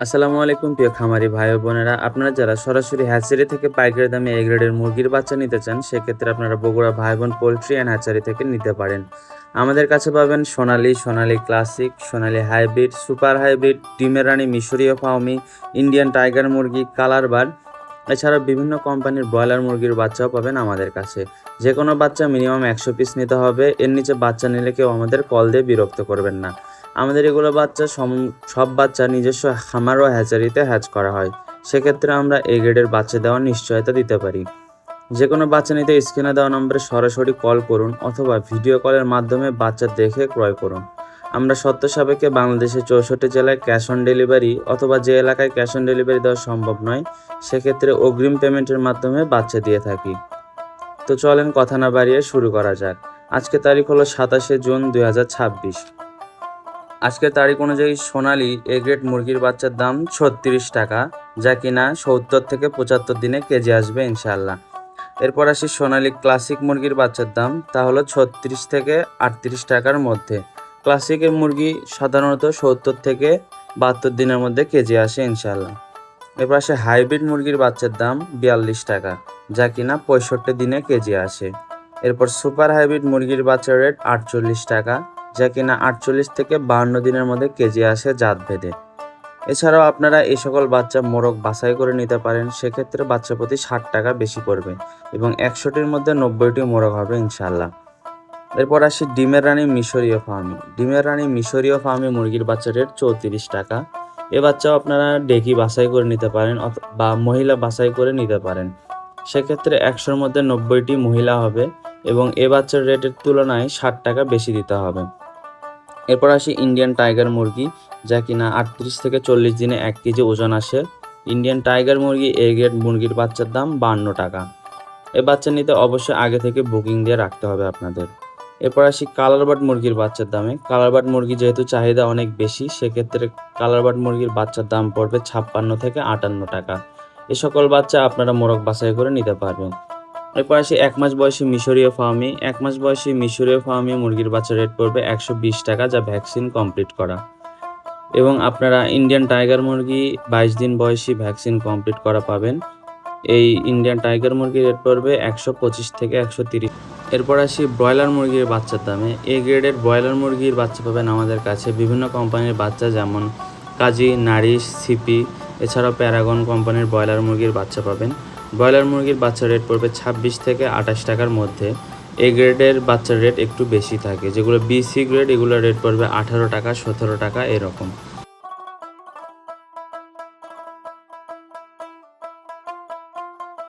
আসসালামু আলাইকুম প্রিয় খামারি ভাই ও বোনেরা, আপনারা যারা সরাসরি হ্যাচারি থেকে পাইকারি দামে এ গ্রেডের মুরগির বাচ্চা নিতে চান, সেক্ষেত্রে আপনারা বগুড়া ভাই বোন পোলট্রি অ্যান্ড হ্যাচারি থেকে নিতে পারেন। আমাদের কাছে পাবেন সোনালী ক্লাসিক, সোনালী হাইব্রিড, সুপার হাইব্রিড, ডিমের রানী, মিশরীয় ফাউমি, ইন্ডিয়ান টাইগার মুরগি, কালার বার্ড, এছাড়াও বিভিন্ন কোম্পানির ব্রয়লার মুরগির বাচ্চাও পাবেন আমাদের কাছে। যে কোনো বাচ্চা মিনিমাম 100 পিস নিতে হবে। এর নিচে বাচ্চা নিলে কেউ আমাদের কল দিয়ে বিরক্ত করবেন না। আমাদের এগুলো বাচ্চা সব বাচ্চা নিজস্ব খামার ও হ্যাচারিতে হ্যাচ করা হয়। সেক্ষেত্রে আমরা এ গ্রেডের বাচ্চা দেওয়ার নিশ্চয়তা দিতে পারি। যে কোনো বাচ্চা নিতে স্ক্রিনে দেওয়া নম্বরে সরাসরি কল করুন অথবা ভিডিও কলের মাধ্যমে বাচ্চা দেখে ক্রয় করুন। আমরা শর্ত সাপেক্ষে বাংলাদেশের 64 জেলায় ক্যাশ অন ডেলিভারি, অথবা যে এলাকায় ক্যাশ অন ডেলিভারি দেওয়া সম্ভব নয় সেক্ষেত্রে অগ্রিম পেমেন্টের মাধ্যমে বাচ্চা দিয়ে থাকি। তো চলেন কথা না বাড়িয়ে শুরু করা যাক। আজকে তারিখ হলো 27শে জুন 2026। আজকের তারিখ অনুযায়ী সোনালী এ গ্রেড মুরগির বাচ্চার দাম 36 টাকা, যা কিনা 70 থেকে 75 দিনে কেজি আসবে ইনশাআল্লাহ। এরপর আসি সোনালী ক্লাসিক মুরগির বাচ্চার দাম, তা হলো 36 থেকে 38 টাকার মধ্যে। ক্লাসিকের মুরগি সাধারণত 70 থেকে 72 দিনের মধ্যে কেজি আসে ইনশাআল্লাহ। এরপর আসে হাইব্রিড মুরগির বাচ্চার দাম 42 টাকা, যা কিনা 65 দিনে কেজি আসে। এরপর সুপার হাইব্রিড মুরগির বাচ্চার রেট 48 টাকা, যা কিনা 48 থেকে 52 দিনের মধ্যে কেজি আসে জাত ভেদে। এছাড়াও আপনারা এই সকল বাচ্চা মোরগ বাছাই করে নিতে পারেন। সেক্ষেত্রে বাচ্চা প্রতি 60 টাকা বেশি পড়বে এবং 100টির মধ্যে 90টি মোরগ হবে ইনশাআল্লাহ। এরপর আসি ডিমের রানী মিশরীয় ফার্মি। ডিমের রানী মিশরীয় ফার্মি মুরগির বাচ্চার রেট 34 টাকা। এ বাচ্চাও আপনারা ডেকি বাছাই করে নিতে পারেন বা মহিলা বাছাই করে নিতে পারেন। সেক্ষেত্রে 100-র মধ্যে 90টি মহিলা হবে এবং এ বাচ্চার রেটের তুলনায় 60 টাকা বেশি দিতে হবে। এরপর আসি ইন্ডিয়ান টাইগার মুরগি, যা কিনা 38 থেকে 40 দিনে 1 কেজি ওজন আসে। ইন্ডিয়ান টাইগার মুরগি এ গ্রেড মুরগির বাচ্চার দাম 52 টাকা। এ বাচ্চা নিতে অবশ্যই আগে থেকে বুকিং দিয়ে রাখতে হবে আপনাদের। এরপর আসি কালার বার্ড মুরগির বাচ্চার দামে। কালার বার্ড মুরগি যেহেতু চাহিদা অনেক বেশি, সেক্ষেত্রে কালার বার্ড মুরগির বাচ্চার দাম পড়বে 56 থেকে 58 টাকা। এ সকল বাচ্চা আপনারা মোরগ বাছাই করে নিতে পারবেন। এরপর আসি 1 মাস বয়সী মিশরীয় ফার্মি। 1 মাস বয়সী মিশরীয় ফার্মি মুরগির বাচ্চার রেট পড়বে 120 টাকা, যা ভ্যাকসিন কমপ্লিট করা। এবং আপনারা ইন্ডিয়ান টাইগার মুরগি 22 দিন বয়সী ভ্যাকসিন কমপ্লিট করা পাবেন। এই ইন্ডিয়ান টাইগার মুরগির রেট পড়বে 125 থেকে 130। এরপর আসি ব্রয়লার মুরগির বাচ্চার দামে। এ গ্রেডের ব্রয়লার মুরগির বাচ্চা পাবেন আমাদের কাছে বিভিন্ন কোম্পানির বাচ্চা, যেমন কাজী, নারিশ, সিপি, এছাড়াও প্যারাগন কোম্পানির ব্রয়লার মুরগির বাচ্চা পাবেন। ব্রয়লার মুরগির বাচ্চার রেট পড়বে 26 থেকে 28 টাকার মধ্যে। এ গ্রেডের বাচ্চার রেট একটু বেশি থাকে, যেগুলো বিসি গ্রেড এগুলোর রেট পড়বে 18 টাকা, 17 টাকা এরকম।